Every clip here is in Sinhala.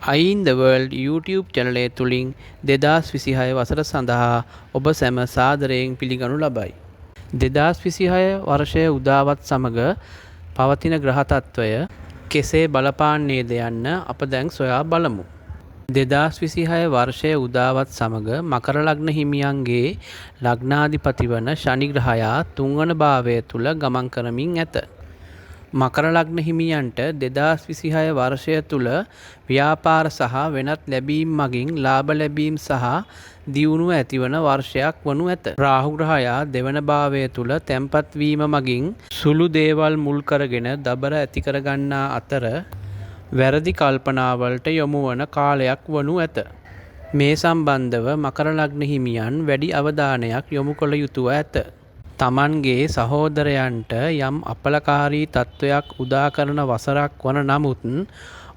අයින් ද වර්ල්ඩ් YouTube චැනලය තුළින් 2026 වසර සඳහා ඔබ සැම සාදරයෙන් පිළිගනු ලබයි. 2026 වර්ෂය උදාවත් සමග පවතින ග්‍රහ තත්ත්වය කෙසේ බලපාන්නේද යන්න අප දැන් සොයා බලමු. 2026 වර්ෂය උදාවත් සමග මකර ලග්න හිමියන්ගේ ලග්නාධිපති වන ශනි ග්‍රහයා තුන්වන භාවය තුල ගමන් කරමින් ඇත. මකර ලග්න හිමියන්ට 2026 වර්ෂය තුල ව්‍යාපාර සහ වෙනත් ලැබීම් මගින් ලාභ ලැබීම් සහ දියුණුව ඇතිවන වර්ෂයක් වනු ඇත. රාහු ග්‍රහයා දෙවන භාවය තුල තැන්පත් වීම මගින් සුළු දේවල් මුල් කරගෙන දබර ඇති කර ගන්නා අතර වැරදි කල්පනාවලට යොමු වන කාලයක් වනු ඇත. මේ සම්බන්ධව මකර ලග්න හිමියන් වැඩි අවධානයක් යොමු කළ යුතුව ඇත. තමන්ගේ සහෝදරයන්ට යම් අපලකාරී තත්ත්වයක් උදා කරන වසරක් වන නමුත්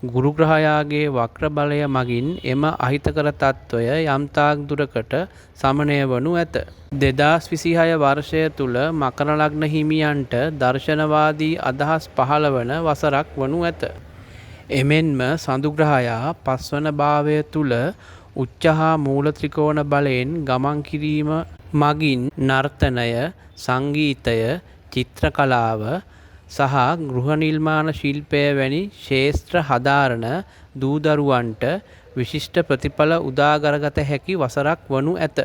ගුරු ග්‍රහයාගේ වක්‍ර බලය මගින් එම අහිතකර තත්ත්වය යම්තාක් දුරකට සමනය වනු ඇත. 2026 වර්ෂය තුල මකර ලග්න හිමියන්ට දර්ශනවාදී අදහස් පහළ වන වසරක් වනු ඇත. එමෙන්ම සඳු ග්‍රහයා පස්වන භාවය තුල උච්ච හා මූල ත්‍රිකෝණ බලයෙන් ගමන් කිරීම මගින් නර්තනය, සංගීතය, චිත්‍ර කලාව සහ ගෘහ නිර්මාණ ශිල්පය වැනි ක්ෂේත්‍ර හදාරන දූදරුවන්ට විශිෂ්ට ප්‍රතිඵල උදා කරගත හැකි වසරක් වනු ඇත.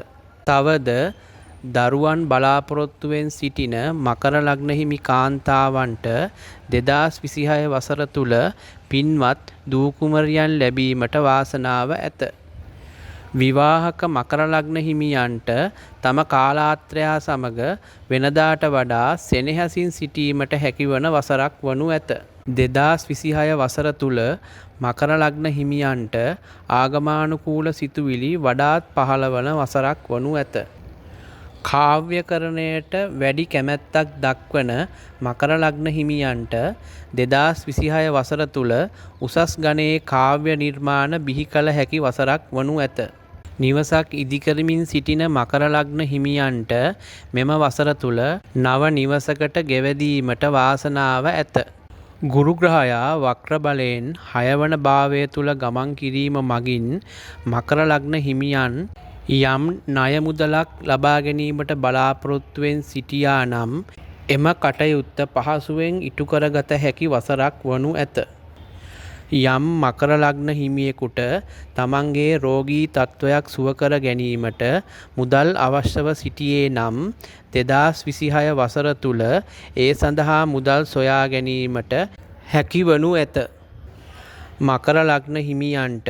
තවද දරුවන් බලාපොරොත්තුවෙන් සිටින මකර ලග්න හිමි කාන්තාවන්ට 2026 වසර තුල පින්වත් දූ කුමරියන් ලැබීමට වාසනාව ඇත. විවාහක මකර ලග්න හිමියන්ට තම කාලාත්‍රයා සමග වෙනදාට වඩා සෙනෙහසින් සිටීමට හැකිවන වසරක් වනු ඇත. 2026 වසර තුල මකර ලග්න හිමියන්ට ආගමානුකූල සිතුවිලි වඩාත් පහළවන වසරක් වනු ඇත. කාව්‍යකරණයට වැඩි කැමැත්තක් දක්වන මකර ලග්න හිමියන්ට 2026 වසර තුල උසස් ගණයේ කාව්‍ය නිර්මාණ බිහි කළ හැකි වසරක් වනු ඇත. නිවසක් ඉදිකරමින් සිටින මකර ලග්න හිමියන්ට මෙම වසර තුල නව නිවසකට ගෙවැදීමට වාසනාව ඇත. ගුරු ග්‍රහයා වක්‍ර බලයෙන් 6 වන භාවය තුල ගමන් කිරීම මගින් මකර ලග්න හිමියන් යම් ණය මුදලක් ලබා ගැනීමට බලාපොරොත්තුවෙන් සිටියා නම් එම කටයුත්ත පහසුවෙන් ඉටු කරගත හැකි වසරක් වනු ඇත. යම් මකර ලග්න හිමියෙකුට තමන්ගේ රෝගී තත්ත්වයක් සුව කර ගැනීමට මුදල් අවශ්‍යව සිටියේ නම් 2026 වසර තුල ඒ සඳහා මුදල් සොයා ගැනීමට හැකි වනු ඇත. මකර ලග්න හිමියන්ට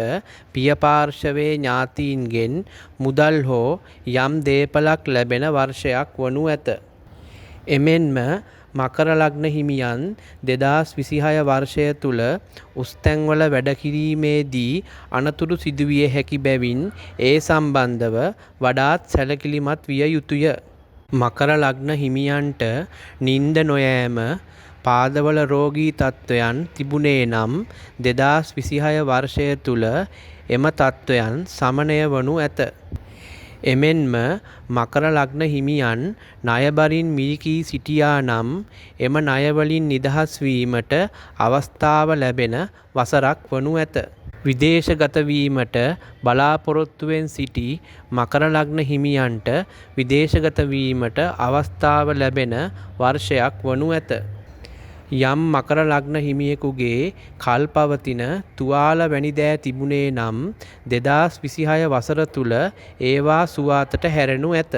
පිය පාර්ශවයේ ඥාතීන්ගෙන් මුදල් හෝ යම් දේපලක් ලැබෙන වර්ෂයක් වනු ඇත. එමෙන්ම මකර ලග්න හිමියන් 2026 වර්ෂය තුල උස්තැන්වල වැඩ කිරීමේදී අනතුරු සිදුවිය හැකි බැවින් ඒ සම්බන්ධව වඩාත් සැලකිලිමත් විය යුතුය. මකර ලග්න හිමියන්ට නිින්ද නොයෑම පාදවල රෝගී තත්ත්වයන් තිබුණේ නම් 2026 වර්ෂය තුල එම තත්ත්වයන් සමනය වනු ඇත. එමෙන්ම මකර ලග්න හිමියන් ණයබරින් මිරිකී සිටියා නම් එම ණයවලින් නිදහස් වීමට අවස්ථාව ලැබෙන වසරක් වනු ඇත. විදේශගත වීමට බලාපොරොත්තුවෙන් සිටි මකර ලග්න හිමියන්ට විදේශගත වීමට අවස්ථාව ලැබෙන වර්ෂයක් වනු ඇත. යම් මකර ලග්න හිමියෙකුගේ කල්පවතින තුවාල වැනි දෑ තිබුණේ නම් 2026 වසර තුල ඒවා සුවාතට හැරෙනු ඇත.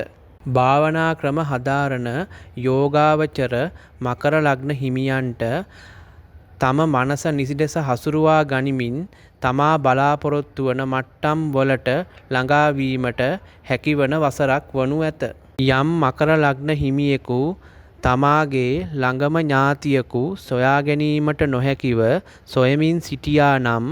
භාවනා ක්‍රම හදාරන යෝගාවචර මකර ලග්න හිමියන්ට තම මනස නිසිලෙස හසුරුවා ගනිමින් තමා බලාපොරොත්තු වන මට්ටම් වලට ළඟා වීමට හැකිවන වසරක් වනු ඇත. යම් මකර ලග්න හිමියෙකු තමාගේ ළඟම ඥාතියෙකු සොයා ගැනීමට නොහැකිව සොයමින් සිටියා නම්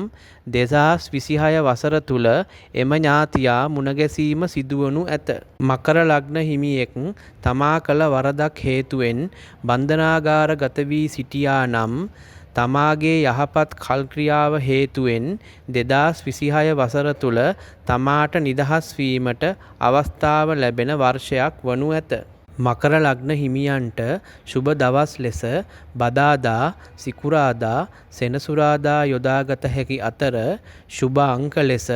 2026 වසර තුල එම ඥාතියා මුණගැසීම සිදුවනු ඇත. මකර ලග්න හිමියෙක් තමා කළ වරදක් හේතුවෙන් බන්ධනාගාරගත වී සිටියා නම් තමාගේ යහපත් කල් ක්‍රියාව හේතුවෙන් 2026 වසර තුල තමාට නිදහස් වීමට අවස්ථාව ලැබෙන වර්ෂයක් වනු ඇත. මකර ලග්න හිමියන්ට ශුභ දවස් ලෙස බදාදා සිකුරාදා සෙනසුරාදා යොදාගත හැකි අතර ශුභ අංක ලෙස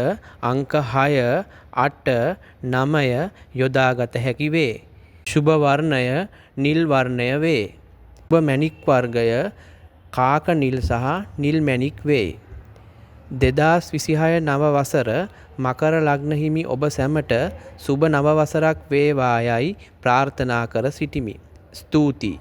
අංක 6 8 9 යොදාගත හැකි වේ. ශුභ වර්ණය නිල් වර්ණය වේ. ශුභ මැණික් වර්ගය කාක නිල් සහ නිල් මැණික් වේ. 2026 නව වසර මකර ලග්න හිමි ඔබ සැමට සුබ නව වසරක් වේවායයි ප්‍රාර්ථනා කර සිටිමි. ස්තුතියි.